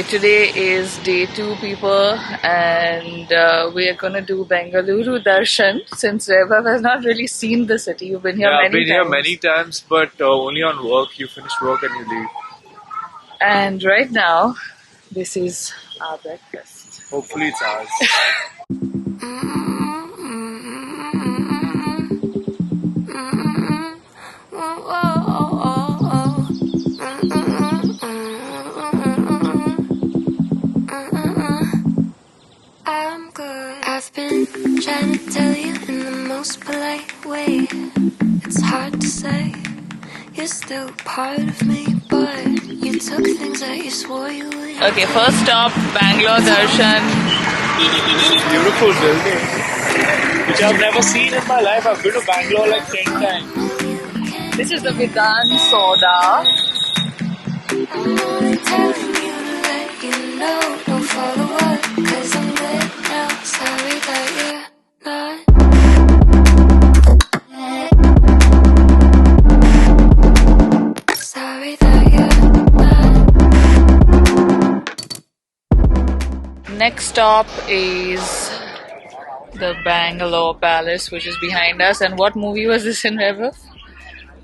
today is day 2, people, and we are going to do Bengaluru Darshan since Vaibhav has not really seen the city. You've been here I've been here many times, but only on work. You finish work and you leave. And right now, this is our breakfast. Hopefully it's ours. I've been trying to tell you in the most polite way. It's hard to say, you're still part of me, but you took things that you swore you would. Okay, first stop, Bangalore Darshan. Beautiful building, which I've never seen in my life. I've been to Bangalore like 10 times. This is the Vidhan Soda. I'm only telling you to let you know, don't follow up, 'cause I'm good now. Sorry that you're not. Sorry that you're not. Next stop is the Bangalore Palace, which is behind us. And what movie was this in, Vaibhav?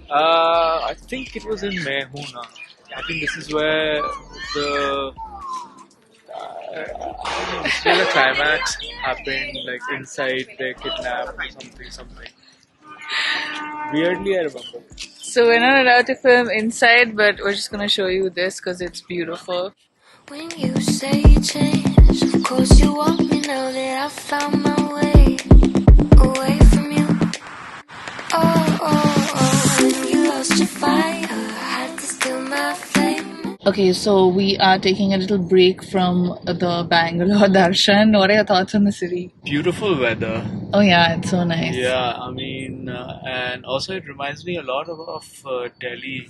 I think it was in Mehuna. I think this is where the climax happened, like inside they kidnapped or something. Weirdly, I remember. So we're not allowed to film inside, but we're just gonna show you this because it's beautiful. When you say you change, of course you want me now that I found my way away from you. When you lost your fire, I had to steal my flame. Okay, so we are taking a little break from the Bangalore Darshan. What are your thoughts on the city? Beautiful weather. Oh yeah, it's so nice. Yeah, I mean, and also it reminds me a lot of Delhi.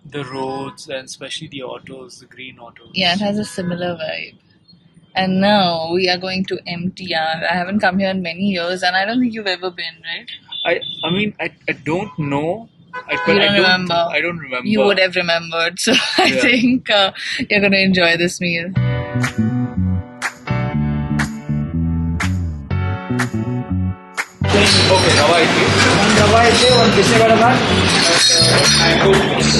The roads and especially the autos, the green autos. Yeah, it has a similar vibe. And now we are going to MTR. I haven't come here in many years, and I don't think you've ever been, right? I mean, I don't know. I don't remember. I don't remember. You would have remembered, so I think you're going to enjoy this meal. Okay, Rava idli. One Rava idli, one pisse vada bhat, and mango juice.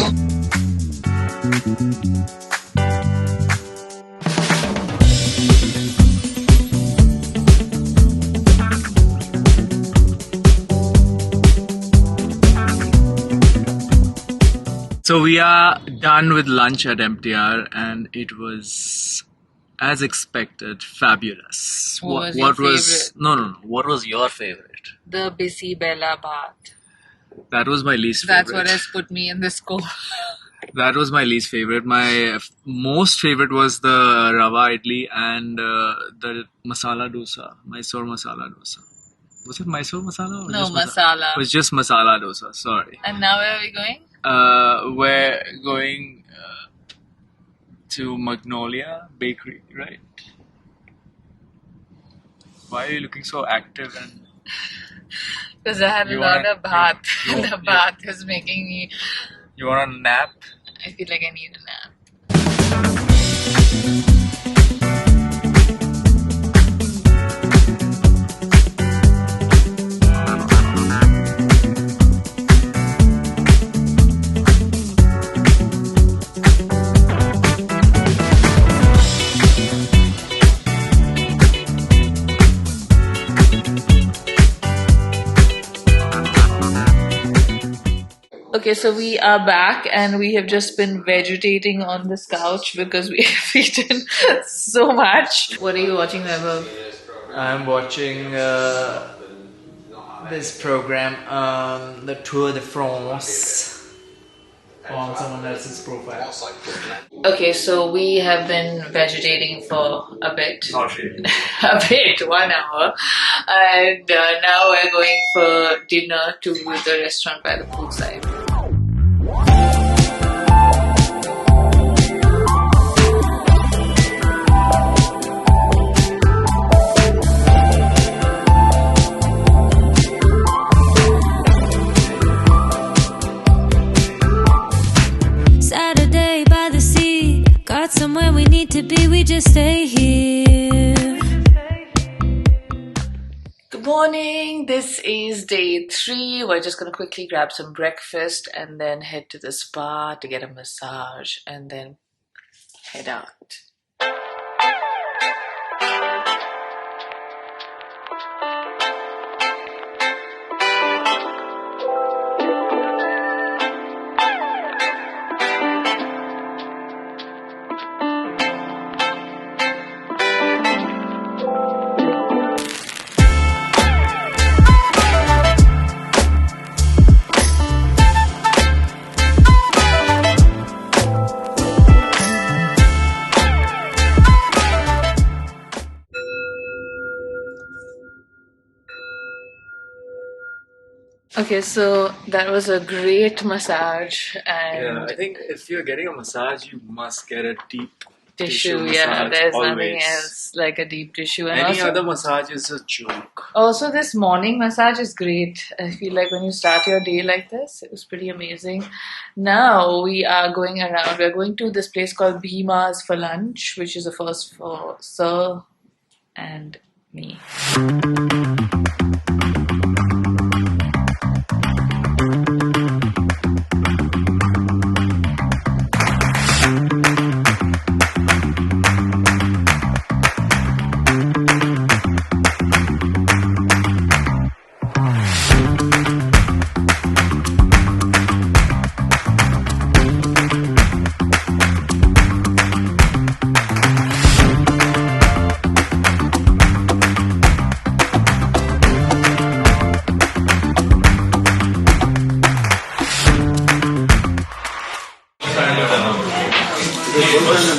So we are done with lunch at MTR, and it was, as expected, fabulous. What was your favorite? No. What was your favorite? The Bisi Bella Bath. That was my least favorite. That's what has put me in this score. That was my least favorite. My most favorite was the Rava Idli and the Masala Dosa, Mysore Masala Dosa. Was it Mysore Masala? Or No, just masala. It was just Masala Dosa, sorry. And now where are we going? We're going to Magnolia Bakery, right? Why are you looking so active? And because I had a lot of bath. The bath is making me... You want a nap? I feel like I need a nap. Okay, so we are back and we have just been vegetating on this couch because we have eaten so much. What are you watching, Vaibhav? I'm watching this program, the Tour de France, on someone else's profile. Okay, so we have been vegetating for a bit. Not really. A bit, 1 hour. And now we're going for dinner to the restaurant by the poolside. Got somewhere we need to be, we just stay here. Good morning. This is day 3. We're just gonna quickly grab some breakfast and then head to the spa to get a massage and then head out. Okay, so that was a great massage and Yeah, I think if you're getting a massage, you must get a deep tissue. massage. Yeah, there's nothing always. else like a deep tissue. And Any also, other massage is a joke. also, this morning massage is great. I feel like when you start your day like this, it was pretty amazing. Now we are going around. We're going to this place called Bhima's for lunch, which is a first for Sir and me.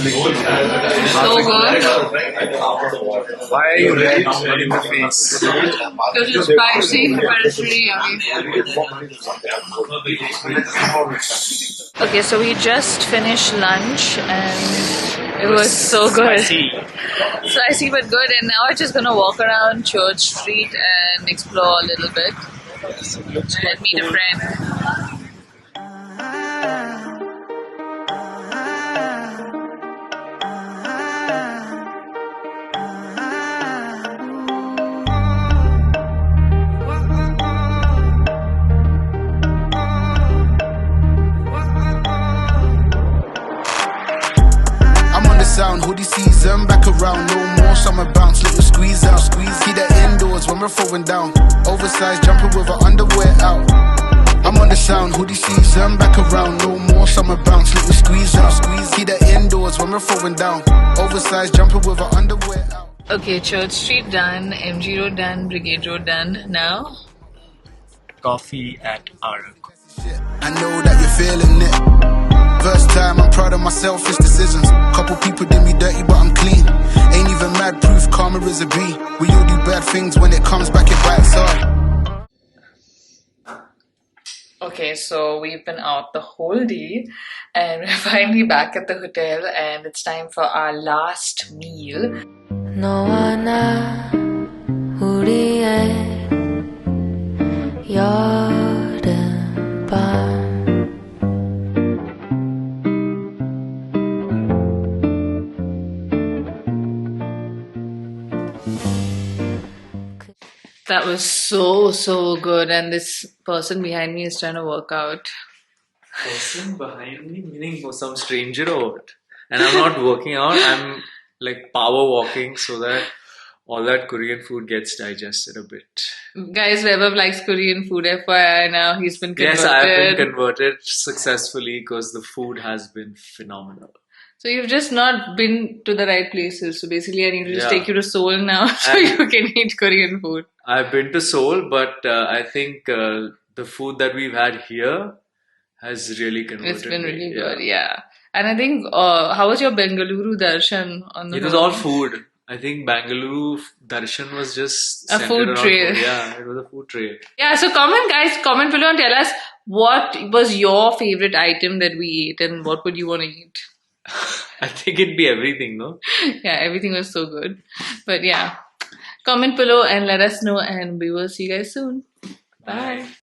So good. Why are you red in the face? Because it's spicy, but it's really yummy. Okay, so we just finished lunch and it was so good. Spicy but good. And now we're just gonna walk around Church Street and explore a little bit and meet a friend. Sound, hoodie season, back around, no more summer bounce, let you squeeze out, see the indoors when we're throwing down, oversized jumping with our underwear out. I'm on the sound, hoodie season, back around, no more summer bounce, let you squeeze out, see the indoors when we're throwing down, oversized jumping with our underwear out. Okay, Church Street done, MG Road done, Brigade Road done. Now Coffee at Arak. I know that you're feeling it. First time, I'm proud of my selfish decisions. Couple people did me dirty, but I'm clean. Ain't even mad proof, karma is a B. We all do bad things, when it comes back, it bites hard. okay, so we've been out the whole day and we're finally back at the hotel and it's time for our last meal. 너와 나 우리의 여름밤 That was so good, and this person behind me is trying to work out. Person behind me, meaning some stranger or what? And I'm not working out, I'm like power walking so that all that Korean food gets digested a bit. Guys, Vaibhav likes Korean food, FYI now. He's been converted. Yes, I have been converted successfully because the food has been phenomenal. So you've just not been to the right places. So basically I need to just take you to Seoul now so you can eat Korean food. I've been to Seoul, but I think the food that we've had here has really converted It's been me. really good, yeah. And I think, how was your Bengaluru darshan on the It was all food. I think Bangalore darshan was just a food trail. Yeah, it was a food trail. Yeah, so comment below and tell us what was your favorite item that we ate and what would you want to eat. I think it'd be everything, no? Yeah, everything was so good. But yeah, comment below and let us know and we will see you guys soon. Bye.